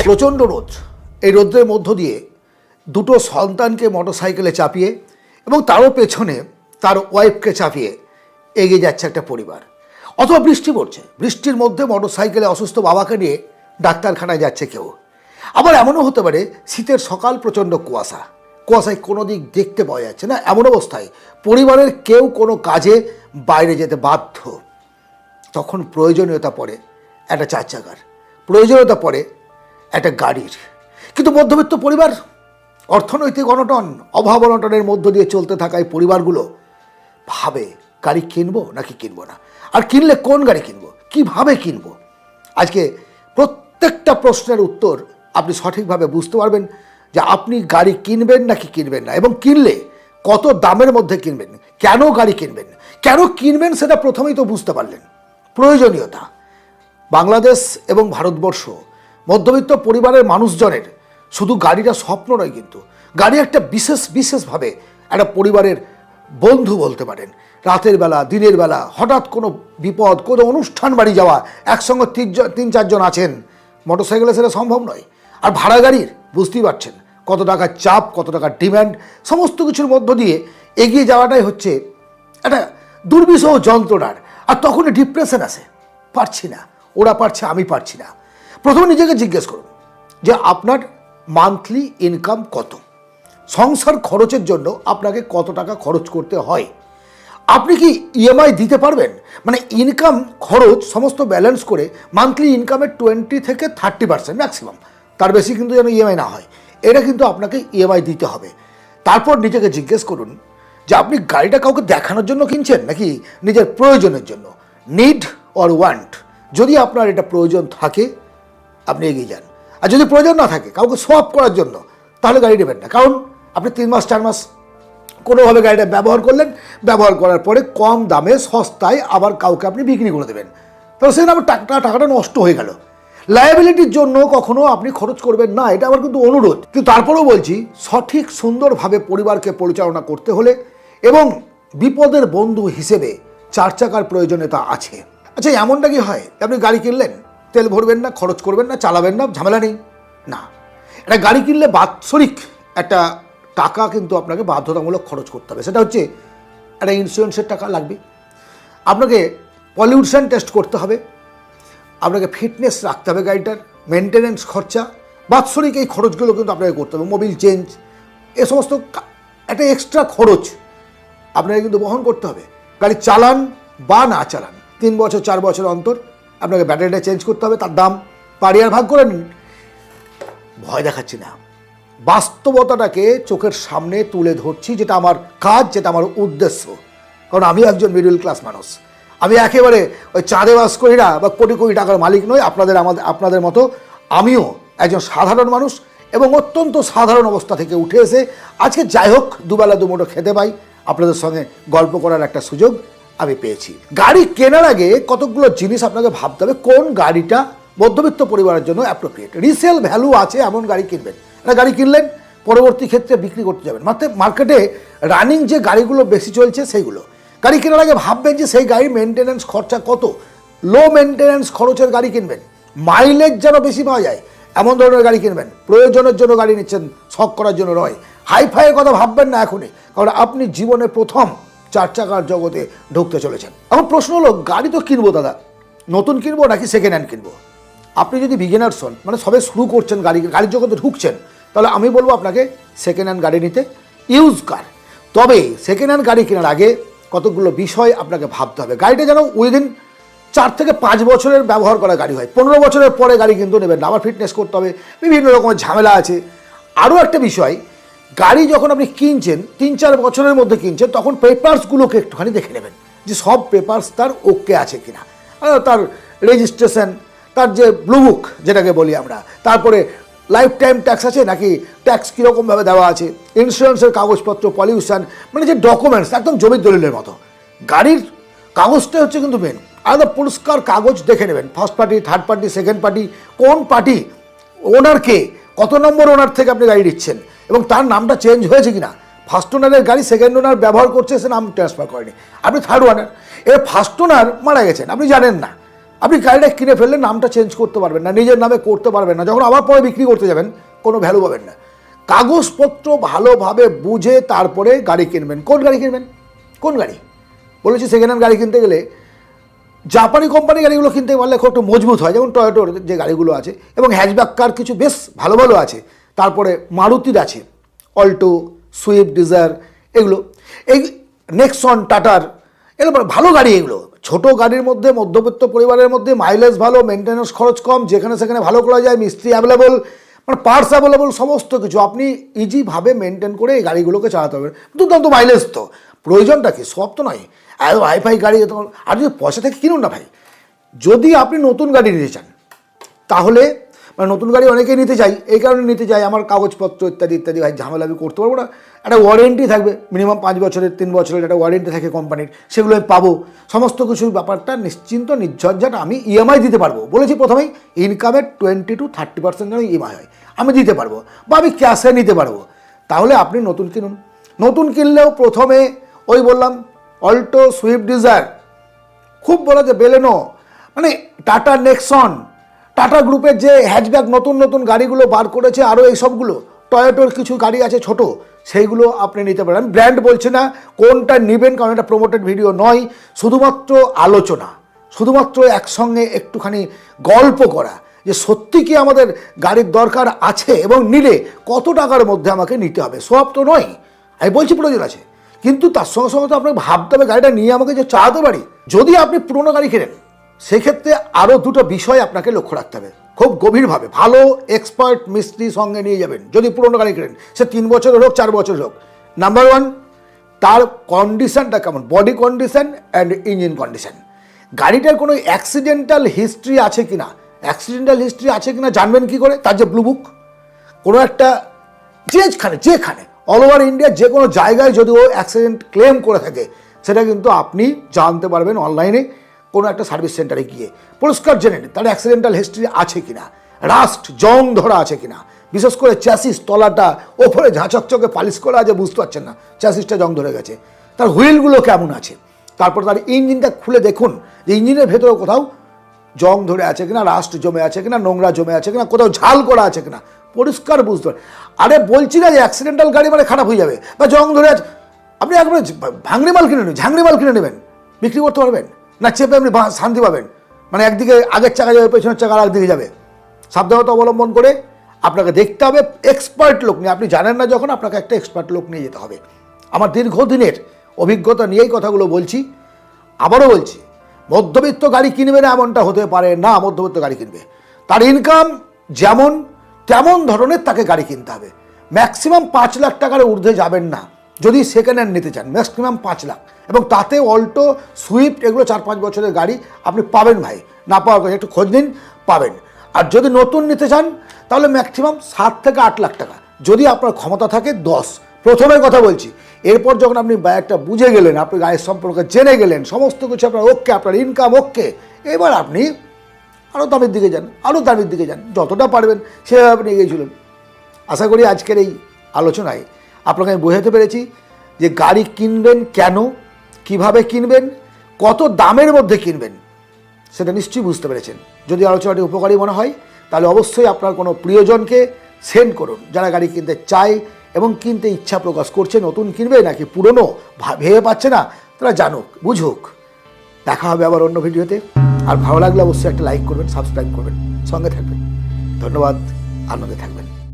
প্রচণ্ড রোদ, এই রোদ্রের মধ্য দিয়ে দুটো সন্তানকে মোটরসাইকেলে চাপিয়ে এবং তারও পেছনে তার ওয়াইফকে চাপিয়ে এগিয়ে যাচ্ছে একটা পরিবার। অথবা বৃষ্টি পড়ছে, বৃষ্টির মধ্যে মোটরসাইকেলে অসুস্থ বাবাকে নিয়ে ডাক্তারখানায় যাচ্ছে কেউ। আবার এমনও হতে পারে শীতের সকাল, প্রচণ্ড কুয়াশায় কোনো দিক দেখতে পাওয়া যাচ্ছে না, এমন অবস্থায় পরিবারের কেউ কোনো কাজে বাইরে যেতে বাধ্য। তখন প্রয়োজনীয়তা পড়ে একটা 4 চাকার, প্রয়োজনীয়তা পড়ে একটা গাড়ির। কিন্তু মধ্যবিত্ত পরিবার, অর্থনৈতিক অনটন, অভাব অনটনের মধ্য দিয়ে চলতে থাকা এই পরিবারগুলো ভাবে গাড়ি কিনবো নাকি কিনবো না, আর কিনলে কোন গাড়ি কিনবো, কিভাবে কিনবো। আজকে প্রত্যেকটা প্রশ্নের উত্তর আপনি সঠিকভাবে বুঝতে পারবেন যে আপনি গাড়ি কিনবেন নাকি কিনবেন না, এবং কিনলে কত দামের মধ্যে কিনবেন, কেন গাড়ি কিনবেন, কেন কিনবেন সেটা প্রথমেই তো বুঝতে পারলেন। প্রয়োজনীয়তা। বাংলাদেশ এবং ভারতবর্ষ মধ্যবিত্ত পরিবারের মানুষজনের শুধু গাড়িটা স্বপ্ন নয়, কিন্তু গাড়ি একটা বিশেষভাবে একটা পরিবারের বন্ধু বলতে পারেন। রাতের বেলা, দিনের বেলা, হঠাৎ কোনো বিপদ, কোনো অনুষ্ঠান বাড়ি যাওয়া, একসঙ্গে 3-4 জন আছেন, মোটরসাইকেলে সেটা সম্ভব নয়। আর ভাড়া গাড়ির বুঝতেই পারছেন কত টাকার চাপ, কত টাকার ডিম্যান্ড, সমস্ত কিছুর মধ্য দিয়ে এগিয়ে যাওয়াটাই হচ্ছে একটা দুর্বিষহ যন্ত্রণার। আর তখনই ডিপ্রেশন আসে, পারছি না, ওরা পারছে, আমি পারছি না। প্রথমে নিজেকে জিজ্ঞেস করুন যে আপনার মান্থলি ইনকাম কত, সংসার খরচের জন্য আপনাকে কত টাকা খরচ করতে হয়, আপনি কি ইএমআই দিতে পারবেন। মানে ইনকাম খরচ সমস্ত ব্যালেন্স করে মান্থলি ইনকামের 20 থেকে 30% ম্যাক্সিমাম, তার বেশি কিন্তু যেন ইএমআই না হয়, এটা কিন্তু আপনাকে ইএমআই দিতে হবে। তারপর নিজেকে জিজ্ঞেস করুন যে আপনি গাড়িটা কাউকে দেখানোর জন্য কিনছেন নাকি নিজের প্রয়োজনের জন্য, নিড অর ওয়ান্ট। যদি আপনার এটা প্রয়োজন থাকে আপনি এগিয়ে যান, আর যদি প্রয়োজন না থাকে কাউকে সোয়াপ করার জন্য, তাহলে গাড়ি নেবেন না। কারণ আপনি 3 মাস 4 মাস কোনোভাবে গাড়িটা ব্যবহার করলেন, ব্যবহার করার পরে কম দামে সস্তায় আবার কাউকে আপনি বিক্রি করে দেবেন, তাহলে সেখানে আমার টাকাটা নষ্ট হয়ে গেল। লায়াবিলিটির জন্য কখনো আপনি খরচ করবেন না, এটা আমার কিন্তু অনুরোধ। কিন্তু তারপরেও বলছি, সঠিক সুন্দরভাবে পরিবারকে পরিচালনা করতে হলে এবং বিপদের বন্ধু হিসেবে 4 চাকার প্রয়োজনীয়তা আছে। আচ্ছা, এমনটা কি হয় আপনি গাড়ি কিনলেন, তেল ভরবেন না, খরচ করবেন না, চালাবেন না, ঝামেলা নেই? না, একটা গাড়ি কিনলে বাৎসরিক একটা টাকা কিন্তু আপনাকে বাধ্যতামূলক খরচ করতে হবে। সেটা হচ্ছে একটা ইন্স্যুরেন্সের টাকা লাগবে, আপনাকে পলিউশন টেস্ট করতে হবে, আপনাকে ফিটনেস রাখতে হবে, গাড়িটার মেনটেনেন্স খরচা, বাৎসরিক এই খরচগুলো কিন্তু আপনাকে করতে হবে। মোবিল চেঞ্জ, এ সমস্ত একটা এক্সট্রা খরচ আপনাকে কিন্তু বহন করতে হবে। গাড়ি চালান বা না চালান, 3 বছর 4 বছর অন্তর আপনাকে ব্যাটারিটা চেঞ্জ করতে হবে, তার দাম পারিয়ার ভাগ করে নিন। ভয় দেখাচ্ছি না, বাস্তবতাটাকে চোখের সামনে তুলে ধরছি, যেটা আমার কাজ, যেটা আমার উদ্দেশ্য। কারণ আমি একজন মিডল ক্লাস মানুষ, আমি একেবারে ওই চাঁদে বাস করি না বা কোটি কোটি টাকার মালিক নই। আপনাদের মতো আমিও একজন সাধারণ মানুষ, এবং অত্যন্ত সাধারণ অবস্থা থেকে উঠে এসে আজকে যাই হোক দুবেলা দুমুঠো খেতে পাই, আপনাদের সঙ্গে গল্প করার একটা সুযোগ আমি পেয়েছি। গাড়ি কেনার আগে কতগুলো জিনিস আপনাকে ভাবতে হবে, কোন গাড়িটা মধ্যবিত্ত পরিবারের জন্য অ্যাপ্রোপ্রিয়েট, রিসেল ভ্যালু আছে এমন গাড়ি কিনবেন। একটা গাড়ি কিনলেন, পরবর্তী ক্ষেত্রে বিক্রি করতে যাবেন, মার্কেটে রানিং যে গাড়িগুলো বেশি চলছে সেইগুলো। গাড়ি কেনার আগে ভাববেন যে সেই গাড়ির মেনটেন্যান্স খরচা কত, লো মেনটেন্যান্স খরচের গাড়ি কিনবেন, মাইলেজ যেন বেশি পাওয়া যায় এমন ধরনের গাড়ি কিনবেন। প্রয়োজনের জন্য গাড়ি নিচ্ছেন, শখ করার জন্য নয়। হাইফাইয়ের কথা ভাববেন না এখনই, কারণ আপনি জীবনে প্রথম 4 চাকার জগতে ঢুকতে চলেছেন। এখন প্রশ্ন হলো, গাড়ি তো কিনবো দাদা, নতুন কিনবো নাকি সেকেন্ড হ্যান্ড কিনবো? আপনি যদি বিগিনার্স হন, মানে সবে শুরু করছেন, গাড়ির জগতে ঢুকছেন, তাহলে আমি বলবো আপনাকে সেকেন্ড হ্যান্ড গাড়ি নিতে, ইউজ কার। তবে সেকেন্ড হ্যান্ড গাড়ি কেনার আগে কতগুলো বিষয় আপনাকে ভাবতে হবে। গাড়িটা যেন উইদিন 4 থেকে 5 বছরের ব্যবহার করা গাড়ি হয়। 15 বছরের পরে গাড়ি কিন্তু নেবেন না, আবার ফিটনেস করতে হবে, বিভিন্ন রকমের ঝামেলা আছে। আরও একটা বিষয়, গাড়ি যখন আপনি কিনছেন, 3-4 বছরের মধ্যে কিনছেন, তখন পেপারসগুলোকে একটুখানি দেখে নেবেন যে সব পেপারস তার ওকে আছে কিনা, তার রেজিস্ট্রেশন, তার যে ব্লু বুক যেটাকে বলি আমরা, তারপরে লাইফ টাইম ট্যাক্স আছে নাকি, ট্যাক্স কীরকমভাবে দেওয়া আছে, ইন্স্যুরেন্সের কাগজপত্র, পলিউশন, মানে যে ডকুমেন্টস একদম জমির দলিলের মতো। গাড়ির কাগজটা হচ্ছে কিন্তু মেন। আলাদা পরিষ্কার কাগজ দেখে নেবেন, first party, third party, second party, কোন পার্টি, ওনারকে, কত নম্বর ওনার থেকে আপনি গাড়ি নিচ্ছেন, এবং তার নামটা চেঞ্জ হয়েছে কিনা। ফার্স্ট ওনারের গাড়ি সেকেন্ড ওনার ব্যবহার করছে, সে নাম ট্রান্সফার করেনি, আপনি থার্ড ওনার। এবার ফার্স্ট ওনার মারা গেছেন, আপনি জানেন না, আপনি গাড়িটা কিনে ফেললে নামটা চেঞ্জ করতে পারবেন না, নিজের নামে করতে পারবেন না, যখন আবার পরে বিক্রি করতে যাবেন কোনো ভ্যালু পাবেন না। কাগজপত্র ভালোভাবে বুঝে তারপরে গাড়ি কিনবেন। কোন গাড়ি কিনবেন? কোন গাড়ি বলেছি, সেকেন্ড হ্যান্ড গাড়ি কিনতে গেলে জাপানি কোম্পানি গাড়িগুলো কিনতে পারলে খুব একটু মজবুত হয়, যেমন টয়োটোর যে গাড়িগুলো আছে, এবং হ্যাচব্যাক কার কিছু বেশ ভালো ভালো আছে। তারপরে মারুতির আছে, অল্টো, সুইফট ডিজায়ার, এগুলো, এই নেক্সন, টাটার, এগুলো ভালো গাড়ি। এগুলো ছোট গাড়ির মধ্যে, মধ্যবিত্ত পরিবারের মধ্যে, মাইলেজ ভালো, মেনটেন্যান্স খরচ কম, যেখানে সেখানে ভালো করা যায়, মিস্ত্রি অ্যাভেলেবল, মানে পার্টস অ্যাভেলেবল, সমস্ত কিছু আপনি ইজিভাবে মেনটেন করে এই গাড়িগুলোকে চালাতে পারবেন। দুর্দান্ত মাইলেজ, তো প্রয়োজনটা কি? সব তো নয় হাইফাই গাড়ি, আর যদি পয়সা থেকে কিনুন না ভাই। যদি আপনি নতুন গাড়ি নিতে চান তাহলে, মানে নতুন গাড়ি অনেকেই নিতে চাই, এই কারণে নিতে চাই আমার কাগজপত্র ইত্যাদি ইত্যাদি, ভাই ঝামেলা আমি করতে পারবো না। একটা ওয়ারেন্টি থাকবে মিনিমাম 5 বছরের, 3 বছরের একটা ওয়ারেন্টি থাকে কোম্পানির, সেগুলো আমি পাবো। সমস্ত কিছুর ব্যাপারটা নিশ্চিন্ত নির্ঝঞ্ঝাট আমি ইএমআই দিতে পারবো। বলেছি প্রথমেই, ইনকামের 20 to 30% যেন ইএমআই হয়, আমি দিতে পারবো, বা আমি ক্যাশে নিতে পারবো। তাহলে আপনি নতুন কিনুন। নতুন কিনলেও প্রথমে ওই বললাম অল্টো, সুইফট ডিজায়ার, খুব বলা যে বেলেনো, মানে টাটা নেক্সন, টাটা গ্রুপের যে হ্যাচব্যাক নতুন নতুন গাড়িগুলো বার করেছে, আরও এই সবগুলো, টয়োটোর কিছু গাড়ি আছে ছোট, সেইগুলো আপনি নিতে পারেন। আমি ব্র্যান্ড বলছি না কোনটা নেবেন, কারণ এটা প্রমোটেড ভিডিও নয়, শুধুমাত্র আলোচনা, শুধুমাত্র একসঙ্গে একটুখানি গল্প করা যে সত্যি কি আমাদের গাড়ির দরকার আছে এবং নিলে কত টাকার মধ্যে আমাকে নিতে হবে। সব তো নয়, আমি বলছি প্রয়োজন আছে, কিন্তু তার সঙ্গে সঙ্গে তো আপনাকে ভাবতে হবে গাড়িটা নিয়ে আমাকে যে চালাতে পারি। যদি আপনি পুরোনো গাড়ি কেনেন, সেক্ষেত্রে আরও দুটো বিষয় আপনাকে লক্ষ্য রাখতে হবে খুব গভীরভাবে। ভালো এক্সপার্ট মিস্ত্রি সঙ্গে নিয়ে যাবেন যদি পুরোনো গাড়ি কেনেন, সে 3 বছরের হোক, 4 বছরের হোক। নাম্বার 1, তার কন্ডিশনটা কেমন, body condition and engine condition. গাড়িটার কোনো অ্যাক্সিডেন্টাল হিস্ট্রি আছে কিনা, অ্যাক্সিডেন্টাল হিস্ট্রি আছে কিনা জানবেন কি করে? তার যে ব্লু বুক, কোনো একটা যেখানে অল ওভার ইন্ডিয়া যে কোনো জায়গায় যদি ও অ্যাক্সিডেন্ট ক্লেম করে থাকে, সেটা কিন্তু আপনি জানতে পারবেন অনলাইনে কোনো একটা সার্ভিস সেন্টারে গিয়ে। পরিষ্কার জেনে নিন তার অ্যাক্সিডেন্টাল হিস্ট্রি আছে কিনা, রাস্ট, জং ধরা আছে কিনা, বিশেষ করে চ্যাসিস তলাটা ওপরে ঝাঁচকচকে পালিশ করা আছে, বুঝতে পারছেন না চ্যাসিসটা জং ধরে গেছে। তার হুইলগুলো কেমন আছে, তারপর তার ইঞ্জিনটা খুলে দেখুন যে ইঞ্জিনের ভেতরে কোথাও জং ধরে আছে কিনা, রাস্ট জমে আছে কিনা, নোংরা জমে আছে কিনা, কোথাও ঝাল করা আছে কিনা, পরিষ্কার বুঝতে পারেন। আরে বলছি না যে অ্যাক্সিডেন্টাল গাড়ি মানে খারাপ হয়ে যাবে বা জং ধরে আছে, আপনি একবারে ঝাংরি মাল কিনে নেবেন, বিক্রি করতে পারবেন না, চেপে আপনি শান্তি পাবেন, মানে একদিকে আগের চাকা যাবে, পেছনের চাকা আর একদিকে যাবে। সাবধানতা অবলম্বন করে আপনাকে দেখতে হবে, এক্সপার্ট লোক নিয়ে, আপনি জানেন না যখন, আপনাকে একটা এক্সপার্ট লোক নিয়ে যেতে হবে। আমার দীর্ঘদিনের অভিজ্ঞতা নিয়েই কথাগুলো বলছি। আবারও বলছি, মধ্যবিত্ত গাড়ি কিনবে না এমনটা হতে পারে না। মধ্যবিত্ত গাড়ি কিনবে, তার ইনকাম যেমন তেমন ধরনের তাকে গাড়ি কিনতে হবে। ম্যাক্সিমাম 5 লাখ টাকার ঊর্ধ্বে যাবেন না যদি সেকেন্ড হ্যান্ড নিতে চান, ম্যাক্সিমাম 5 লাখ, এবং তাতে অল্টো, সুইফট, এগুলো 4-5 বছরের গাড়ি আপনি পাবেন ভাই, না পাওয়ার কথা একটু খোঁজ নিন, পাবেন। আর যদি নতুন নিতে চান তাহলে ম্যাক্সিমাম 7 থেকে 8 লাখ টাকা, যদি আপনার ক্ষমতা থাকে 10। প্রথমের কথা বলছি, এরপর যখন আপনি একটা বুঝে গেলেন, আপনি গাড়ির সম্পর্কে জেনে গেলেন, সমস্ত কিছু আপনার ওকে, আপনার ইনকাম ওকে, এবার আপনি আরও দামের দিকে যান, আরও দামের দিকে যান, যতটা পারবেন সেভাবে আপনি এগিয়ে চলুন। আশা করি আজকের এই আলোচনায় আপনাকে আমি বোঝাতে পেরেছি যে গাড়ি কিনবেন কেন, কিভাবে কিনবেন, কত দামের মধ্যে কিনবেন, সেটা নিশ্চয়ই বুঝতে পেরেছেন। যদি আলোচনাটি উপকারী মনে হয় তাহলে অবশ্যই আপনার কোনো প্রিয়জনকে সেন্ড করুন যারা গাড়ি কিনতে চায় এবং কিনতে ইচ্ছা প্রকাশ করছে, নতুন কিনবে নাকি পুরনো ভেবে পাচ্ছে না, তারা জানুক, বুঝুক। দেখা হবে আবার অন্য ভিডিওতে। আর ভালো লাগলে অবশ্যই একটা লাইক করবেন, সাবস্ক্রাইব করবেন, সঙ্গে থাকবেন। ধন্যবাদ, আনন্দে থাকবেন।